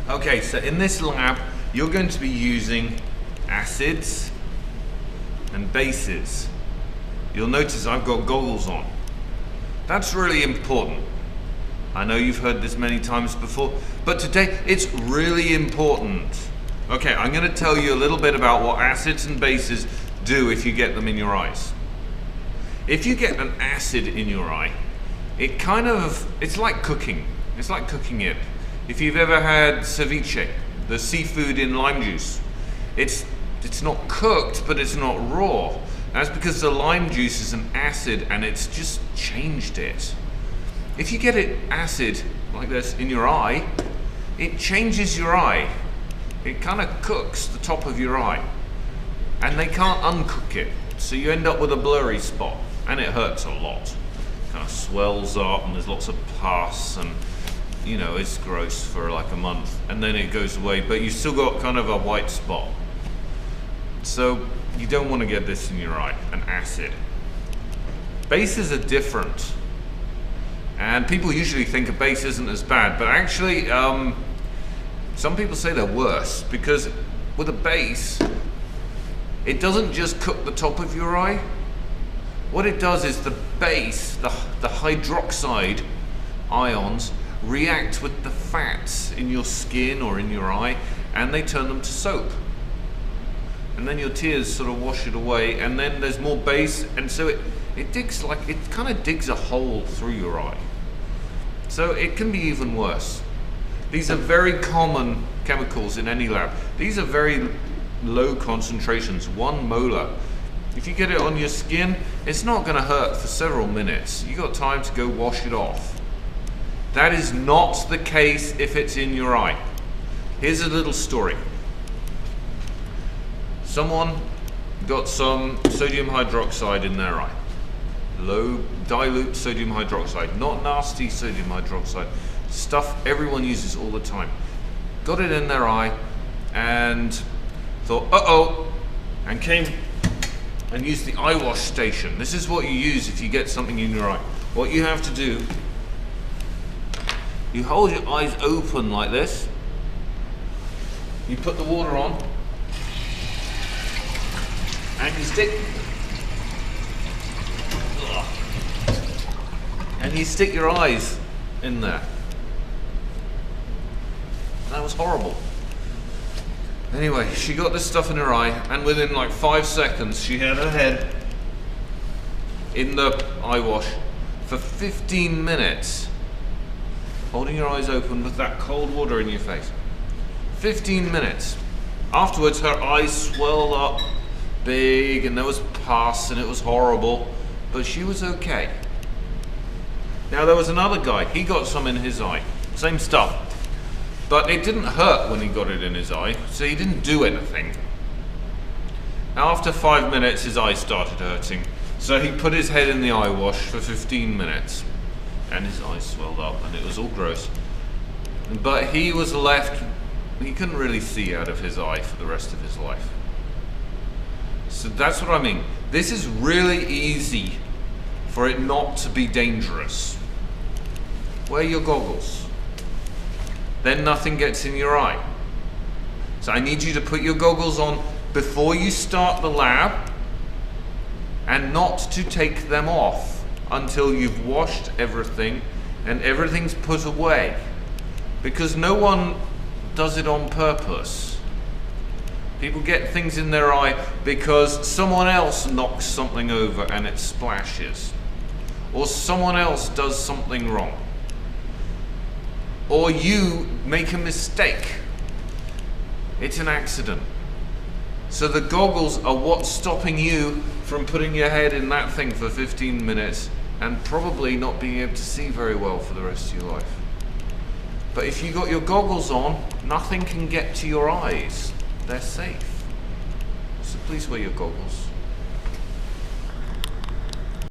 Okay, so in this lab, you're going to be using acids and bases. You'll notice I've got goggles on. That's really important. I know you've heard this many times before, but today it's really important. Okay, I'm going to tell you a little bit about what acids and bases do if you get them in your eyes. If you get an acid in your eye, it's like cooking. It's like cooking it. If you've ever had ceviche, the seafood in lime juice, it's not cooked, but it's not raw. That's because the lime juice is an acid and it's just changed it. If you get it acid like this in your eye, it changes your eye. It kind of cooks the top of your eye and they can't uncook it. So you end up with a blurry spot and it hurts a lot. It kind of swells up and there's lots of pus and you know, it's gross for like a month and then it goes away, but you still got kind of a white spot. So you don't want to get this in your eye, an acid. Bases are different. And people usually think a base isn't as bad, but actually some people say they're worse because with a base, it doesn't just cook the top of your eye. What it does is the base, the hydroxide ions, react with the fats in your skin or in your eye and they turn them to soap. And then your tears sort of wash it away and then there's more base and so it kind of digs a hole through your eye. So it can be even worse. These are very common chemicals in any lab. These are very low concentrations, 1 molar. If you get it on your skin, it's not going to hurt for several minutes. You got time to go wash it off. That is not the case if it's in your eye. Here's a little story. Someone got some sodium hydroxide in their eye. Low dilute sodium hydroxide, not nasty sodium hydroxide. Stuff everyone uses all the time. Got it in their eye and thought, uh-oh, and came and used the eye wash station. This is what you use if you get something in your eye. What you have to do, you hold your eyes open like this, you put the water on, and you stick your eyes in there. That was horrible. Anyway, she got this stuff in her eye and within like 5 seconds she had her head in the eye wash for 15 minutes. Holding your eyes open with that cold water in your face. 15 minutes. Afterwards her eyes swelled up big and there was pus and it was horrible, but she was okay. Now there was another guy, he got some in his eye, same stuff, but it didn't hurt when he got it in his eye, so he didn't do anything. After 5 minutes his eye started hurting, so he put his head in the eye wash for 15 minutes and his eyes swelled up and it was all gross. But he was left, he couldn't really see out of his eye for the rest of his life. So that's what I mean. This is really easy for it not to be dangerous. Wear your goggles. Then nothing gets in your eye. So I need you to put your goggles on before you start the lab and not to take them off until you've washed everything and everything's put away. Because no one does it on purpose. People get things in their eye because someone else knocks something over and it splashes. Or someone else does something wrong. Or you make a mistake. It's an accident. So the goggles are what's stopping you from putting your head in that thing for 15 minutes and probably not being able to see very well for the rest of your life. But if you got your goggles on, nothing can get to your eyes. They're safe. So please wear your goggles.